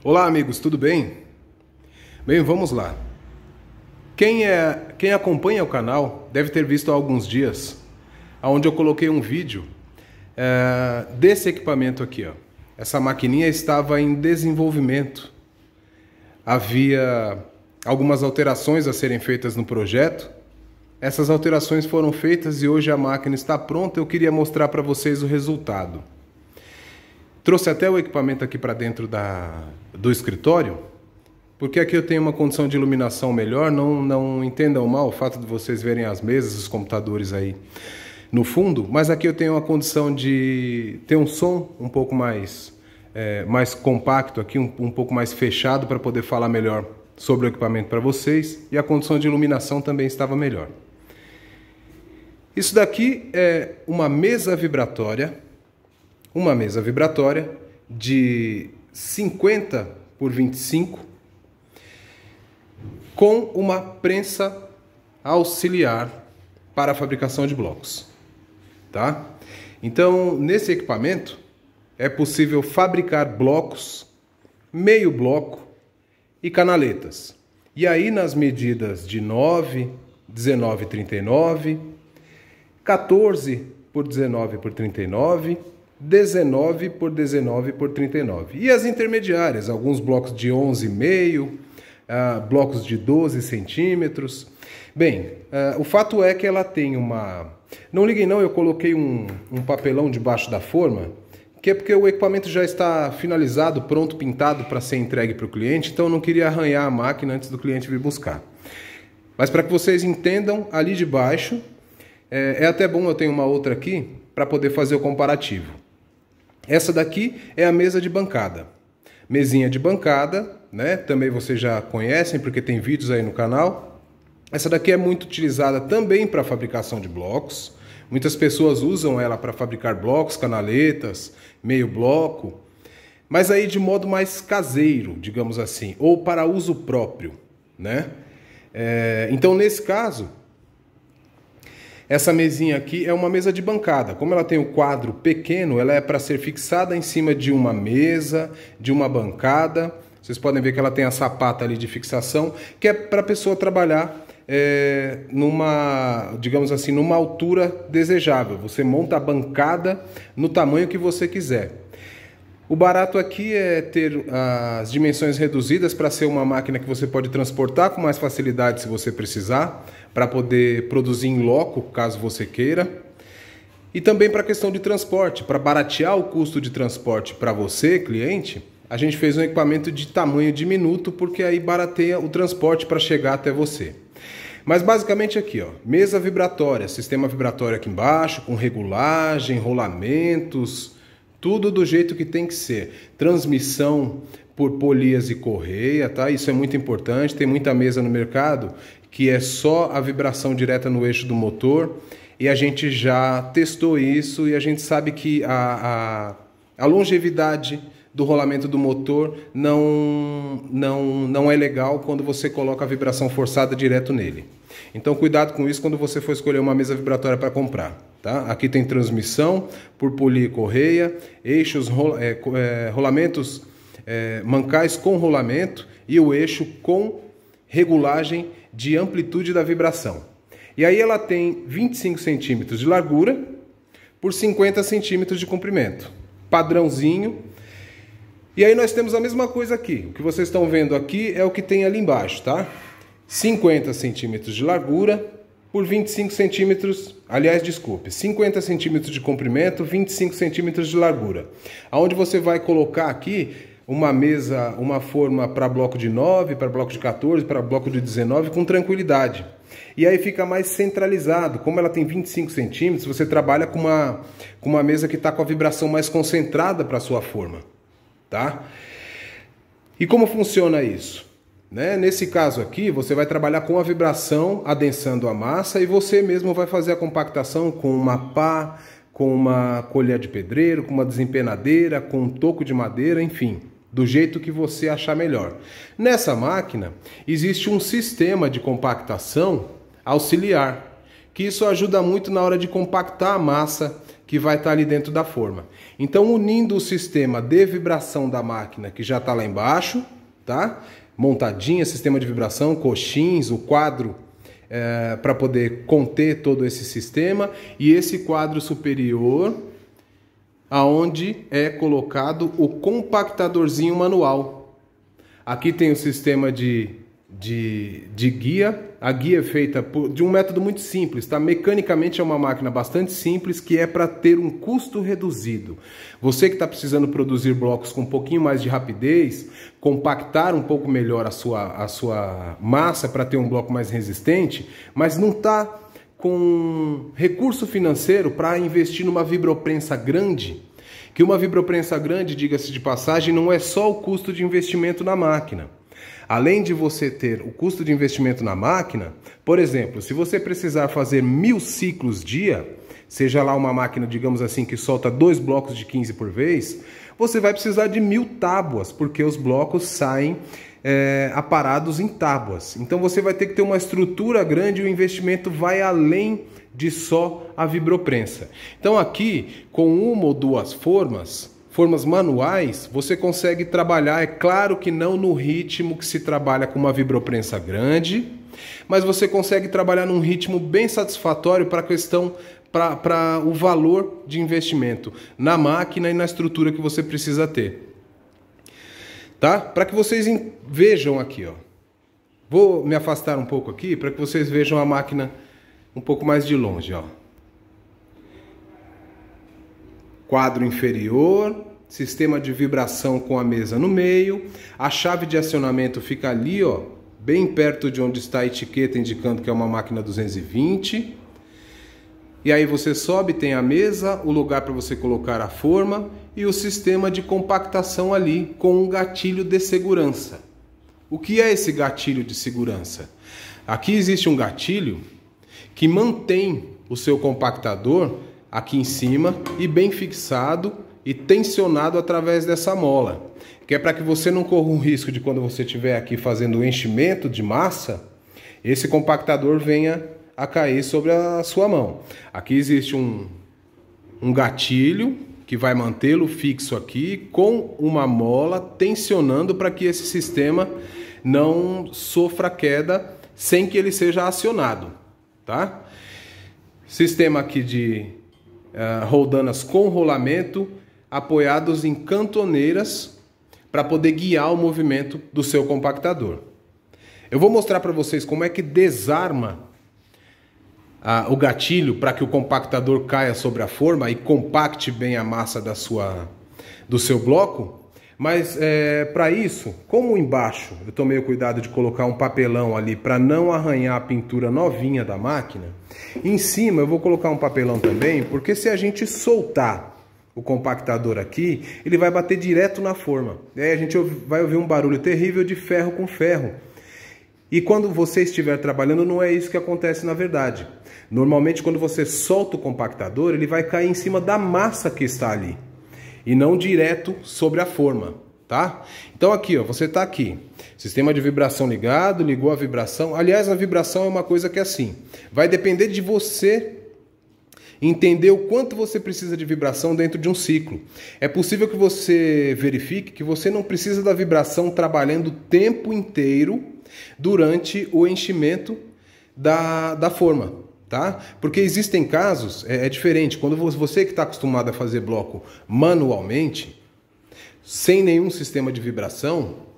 Olá, amigos, tudo bem? Bem, vamos lá. Quem acompanha o canal deve ter visto há alguns dias, onde eu coloquei um vídeo desse equipamento aqui, ó. Essa maquininha estava em desenvolvimento. Havia algumas alterações a serem feitas no projeto. Essas alterações foram feitas e hoje a máquina está pronta. Eu queria mostrar para vocês o resultado. Trouxe até o equipamento aqui para dentro do escritório, porque aqui eu tenho uma condição de iluminação melhor. Não entendam mal o fato de vocês verem as mesas, os computadores aí no fundo, mas aqui eu tenho uma condição de ter um som um pouco mais compacto aqui, um pouco mais fechado, para poder falar melhor sobre o equipamento para vocês, e a condição de iluminação também estava melhor. Isso daqui é uma mesa vibratória de 50 por 25 com uma prensa auxiliar para a fabricação de blocos, tá? Então, nesse equipamento é possível fabricar blocos, meio bloco e canaletas. E aí nas medidas de 9, 19 por 39, 14 por 19 por 39, 19 por 19 por 39. E as intermediárias, alguns blocos de 11,5, blocos de 12 centímetros. Bem, o fato é que ela tem uma... Não liguem não, eu coloquei um papelão debaixo da forma, que é porque o equipamento já está finalizado, pronto, pintado para ser entregue para o cliente, então eu não queria arranhar a máquina antes do cliente vir buscar. Mas para que vocês entendam, ali de baixo, é até bom eu tenho uma outra aqui para poder fazer o comparativo. Essa daqui é a mesa de bancada. Mesinha de bancada, né? Também vocês já conhecem porque tem vídeos aí no canal. Essa daqui é muito utilizada também para fabricação de blocos. Muitas pessoas usam ela para fabricar blocos, canaletas, meio bloco, mas aí de modo mais caseiro, digamos assim, ou para uso próprio, né? Então, nesse caso, essa mesinha aqui é uma mesa de bancada. Como ela tem o quadro pequeno, ela é para ser fixada em cima de uma mesa, de uma bancada. Vocês podem ver que ela tem a sapata ali de fixação, que é para a pessoa trabalhar digamos assim, numa altura desejável. Você monta a bancada no tamanho que você quiser. O barato aqui é ter as dimensões reduzidas para ser uma máquina que você pode transportar com mais facilidade se você precisar, para poder produzir em loco, caso você queira. E também para a questão de transporte, para baratear o custo de transporte para você, cliente, a gente fez um equipamento de tamanho diminuto, porque aí barateia o transporte para chegar até você. Mas basicamente aqui, ó, mesa vibratória, sistema vibratório aqui embaixo, com regulagem, rolamentos, tudo do jeito que tem que ser. Transmissão por polias e correia, tá? Isso é muito importante. Tem muita mesa no mercado que é só a vibração direta no eixo do motor, e a gente já testou isso e a gente sabe que a longevidade do rolamento do motor não é legal quando você coloca a vibração forçada direto nele. Então cuidado com isso quando você for escolher uma mesa vibratória para comprar, tá? Aqui tem transmissão por polia e correia, eixos, rolamentos mancais com rolamento e o eixo com regulagem de amplitude da vibração. E aí ela tem 25 centímetros de largura por 50 centímetros de comprimento, padrãozinho. E aí nós temos a mesma coisa aqui. O que vocês estão vendo aqui é o que tem ali embaixo, tá? 50 centímetros de largura por 25 centímetros, aliás, desculpe, 50 centímetros de comprimento, 25 centímetros de largura. Aonde você vai colocar aqui uma mesa, uma forma para bloco de 9, para bloco de 14, para bloco de 19, com tranquilidade. E aí fica mais centralizado. Como ela tem 25 centímetros, você trabalha com uma mesa que está com a vibração mais concentrada para a sua forma, tá? E como funciona isso? Nesse caso aqui, você vai trabalhar com a vibração adensando a massa, e você mesmo vai fazer a compactação com uma pá, com uma colher de pedreiro, com uma desempenadeira, com um toco de madeira, enfim, do jeito que você achar melhor. Nessa máquina existe um sistema de compactação auxiliar, que isso ajuda muito na hora de compactar a massa que vai estar ali dentro da forma. Então, unindo o sistema de vibração da máquina, que já está lá embaixo, tá? Montadinha, sistema de vibração, coxins, o quadro para poder conter todo esse sistema, e esse quadro superior, aonde é colocado o compactadorzinho manual. Aqui tem o sistema de guia. A guia é feita de um método muito simples, tá? Mecanicamente é uma máquina bastante simples, que é para ter um custo reduzido. Você que está precisando produzir blocos com um pouquinho mais de rapidez, compactar um pouco melhor a sua massa para ter um bloco mais resistente, mas não está com recurso financeiro para investir numa vibroprensa grande, que uma vibroprensa grande, diga-se de passagem, não é só o custo de investimento na máquina. Além de você ter o custo de investimento na máquina, por exemplo, se você precisar fazer 1000 ciclos dia, seja lá uma máquina, digamos assim, que solta 2 blocos de 15 por vez, você vai precisar de 1000 tábuas, porque os blocos saem aparados em tábuas. Então você vai ter que ter uma estrutura grande e o investimento vai além de só a vibroprensa. Então aqui, com uma ou duas formas manuais, você consegue trabalhar, é claro que não no ritmo que se trabalha com uma vibroprensa grande, mas você consegue trabalhar num ritmo bem satisfatório para o valor de investimento na máquina e na estrutura que você precisa ter. Tá? Para que vocês vejam aqui, ó. Vou me afastar um pouco aqui para que vocês vejam a máquina um pouco mais de longe, ó. Quadro inferior, sistema de vibração com a mesa no meio, a chave de acionamento fica ali, ó, bem perto de onde está a etiqueta indicando que é uma máquina 220. E aí você sobe, tem a mesa, o lugar para você colocar a forma e o sistema de compactação ali com um gatilho de segurança. O que é esse gatilho de segurança? Aqui existe um gatilho que mantém o seu compactador aqui em cima e bem fixado e tensionado através dessa mola, que é para que você não corra um risco de, quando você estiver aqui fazendo o enchimento de massa, esse compactador venha a cair sobre a sua mão. Aqui existe um gatilho que vai mantê-lo fixo aqui com uma mola tensionando para que esse sistema não sofra queda sem que ele seja acionado, tá? Sistema aqui de roldanas com rolamento apoiados em cantoneiras para poder guiar o movimento do seu compactador. Eu vou mostrar para vocês como é que desarma o gatilho para que o compactador caia sobre a forma e compacte bem a massa do seu bloco. Mas para isso, como embaixo eu tomei o cuidado de colocar um papelão ali para não arranhar a pintura novinha da máquina, em cima eu vou colocar um papelão também, porque se a gente soltar o compactador aqui, ele vai bater direto na forma. Aí a gente vai ouvir um barulho terrível de ferro com ferro. E quando você estiver trabalhando, não é isso que acontece na verdade. Normalmente, quando você solta o compactador, ele vai cair em cima da massa que está ali e não direto sobre a forma, tá? Então aqui, ó, você está aqui, sistema de vibração ligado, ligou a vibração. Aliás, a vibração é uma coisa que é assim, vai depender de você entender o quanto você precisa de vibração dentro de um ciclo. É possível que você verifique que você não precisa da vibração trabalhando o tempo inteiro durante o enchimento da forma, tá? Porque existem casos, é diferente, quando você que está acostumado a fazer bloco manualmente, sem nenhum sistema de vibração,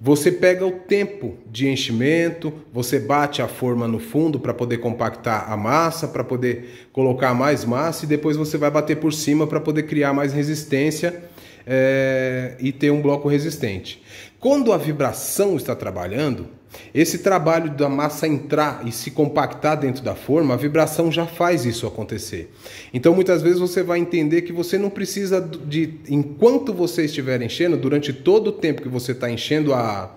você pega o tempo de enchimento, você bate a forma no fundo para poder compactar a massa, para poder colocar mais massa, e depois você vai bater por cima para poder criar mais resistência e ter um bloco resistente. Quando a vibração está trabalhando, esse trabalho da massa entrar e se compactar dentro da forma, a vibração já faz isso acontecer. Então muitas vezes você vai entender que você não precisa enquanto você estiver enchendo, durante todo o tempo que você está enchendo a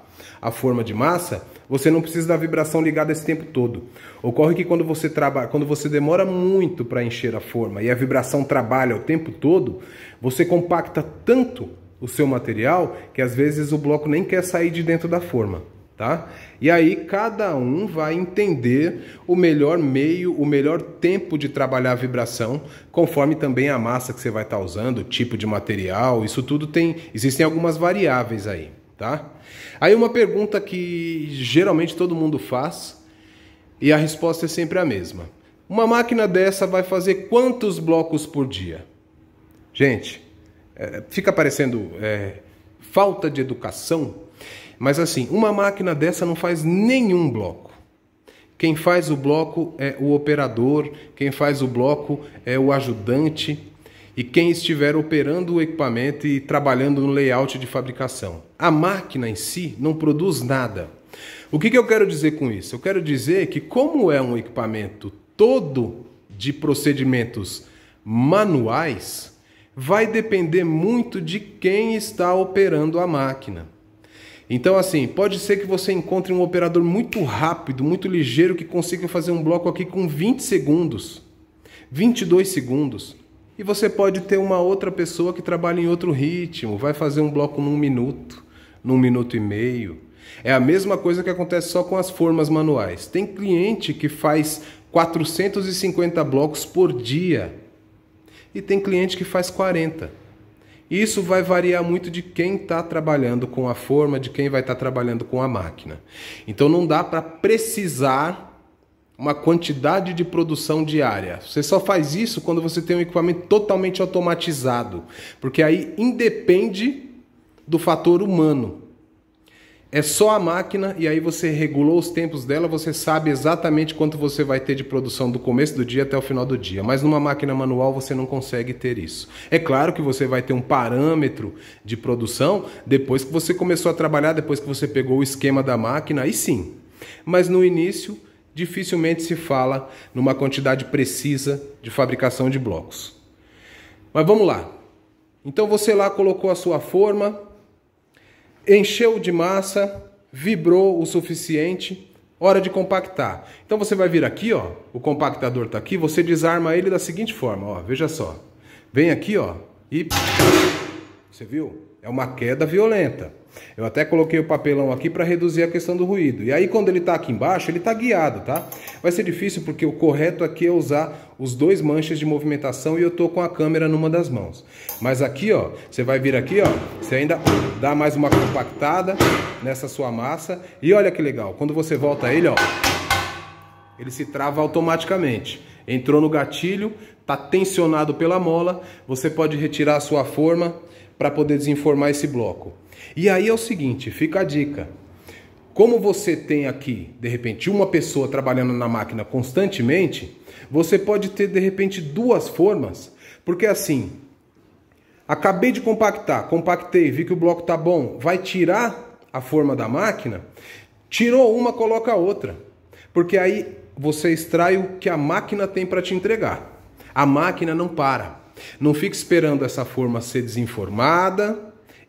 forma de massa, você não precisa da vibração ligada esse tempo todo. Ocorre que quando você demora muito para encher a forma e a vibração trabalha o tempo todo, você compacta tanto o seu material que às vezes o bloco nem quer sair de dentro da forma. tá? E aí cada um vai entender o melhor meio, o melhor tempo de trabalhar a vibração, conforme também a massa que você vai estar usando, o tipo de material, isso tudo existem algumas variáveis aí, tá? Aí uma pergunta que geralmente todo mundo faz e a resposta é sempre a mesma. Uma máquina dessa vai fazer quantos blocos por dia? Gente, fica parecendo falta de educação, mas assim, uma máquina dessa não faz nenhum bloco. Quem faz o bloco é o operador, quem faz o bloco é o ajudante e quem estiver operando o equipamento e trabalhando no layout de fabricação. A máquina em si não produz nada. O que eu quero dizer com isso? Eu quero dizer que como é um equipamento todo de procedimentos manuais, vai depender muito de quem está operando a máquina. Então assim, pode ser que você encontre um operador muito rápido, muito ligeiro, que consiga fazer um bloco aqui com 20 segundos, 22 segundos. E você pode ter uma outra pessoa que trabalha em outro ritmo, vai fazer um bloco num minuto e meio. É a mesma coisa que acontece só com as formas manuais. Tem cliente que faz 450 blocos por dia e tem cliente que faz 40. Isso vai variar muito de quem está trabalhando com a forma, de quem vai estar trabalhando com a máquina. Então não dá para precisar uma quantidade de produção diária. Você só faz isso quando você tem um equipamento totalmente automatizado, porque aí independe do fator humano. É só a máquina e aí você regulou os tempos dela, você sabe exatamente quanto você vai ter de produção do começo do dia até o final do dia. Mas numa máquina manual você não consegue ter isso. É claro que você vai ter um parâmetro de produção depois que você começou a trabalhar, depois que você pegou o esquema da máquina, aí sim. Mas no início, dificilmente se fala numa quantidade precisa de fabricação de blocos. Mas vamos lá. Então você lá colocou a sua forma, encheu de massa, vibrou o suficiente, hora de compactar. Então você vai vir aqui, ó, o compactador está aqui, você desarma ele da seguinte forma, ó, veja só. Vem aqui, ó, e você viu? É uma queda violenta. Eu até coloquei o papelão aqui para reduzir a questão do ruído. E aí quando ele está aqui embaixo, ele está guiado, tá? Vai ser difícil porque o correto aqui é usar os dois manches de movimentação e eu tô com a câmera numa das mãos. Mas aqui, ó, você vai vir aqui, ó, você ainda dá mais uma compactada nessa sua massa. E olha que legal, quando você volta ele, ó, ele se trava automaticamente. Entrou no gatilho, tá tensionado pela mola, você pode retirar a sua forma para poder desenformar esse bloco. E aí é o seguinte, fica a dica. Como você tem aqui, de repente, uma pessoa trabalhando na máquina constantemente, você pode ter, de repente, duas formas, porque assim, acabei de compactar, compactei, vi que o bloco tá bom, vai tirar a forma da máquina, tirou uma, coloca a outra, porque aí você extrai o que a máquina tem para te entregar. A máquina não para. Não fica esperando essa forma ser desenformada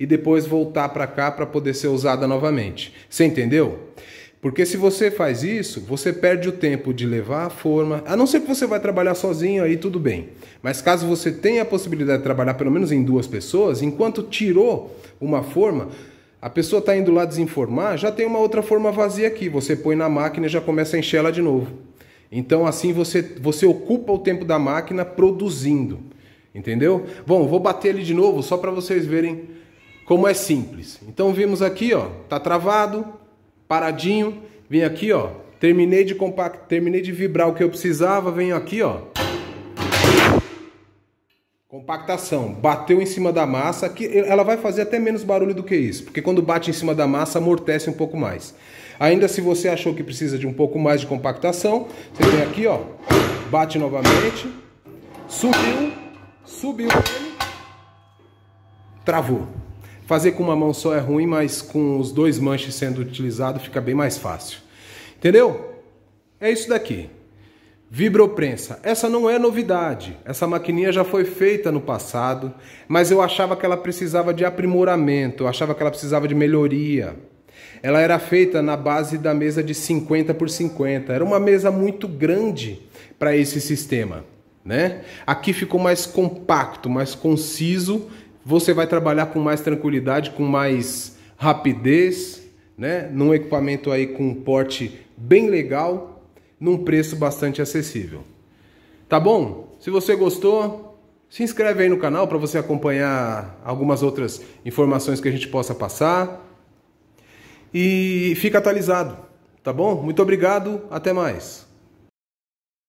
e depois voltar para cá para poder ser usada novamente. Você entendeu? Porque se você faz isso, você perde o tempo de levar a forma, a não ser que você vai trabalhar sozinho, aí tudo bem. Mas caso você tenha a possibilidade de trabalhar pelo menos em duas pessoas, enquanto tirou uma forma, a pessoa está indo lá desenformar, já tem uma outra forma vazia aqui. Você põe na máquina e já começa a encher ela de novo. Então assim você ocupa o tempo da máquina produzindo. Entendeu? Bom, vou bater ele de novo só para vocês verem como é simples. Então vimos aqui, ó, tá travado, paradinho, vim aqui, ó, terminei de vibrar o que eu precisava, venho aqui, ó. Compactação, bateu em cima da massa, que ela vai fazer até menos barulho do que isso, porque quando bate em cima da massa amortece um pouco mais. Ainda se você achou que precisa de um pouco mais de compactação, você vem aqui, ó, bate novamente, subiu ele, travou. Fazer com uma mão só é ruim, mas com os dois manches sendo utilizados fica bem mais fácil. Entendeu? É isso daqui. Vibroprensa. Essa não é novidade. Essa maquininha já foi feita no passado, mas eu achava que ela precisava de aprimoramento, eu achava que ela precisava de melhoria. Ela era feita na base da mesa de 50 por 50. Era uma mesa muito grande para esse sistema, né? Aqui ficou mais compacto, mais conciso. Você vai trabalhar com mais tranquilidade, com mais rapidez, né? Num equipamento aí com um porte bem legal, num preço bastante acessível. Tá bom? Se você gostou, se inscreve aí no canal para você acompanhar algumas outras informações que a gente possa passar. E fica atualizado, tá bom? Muito obrigado, até mais.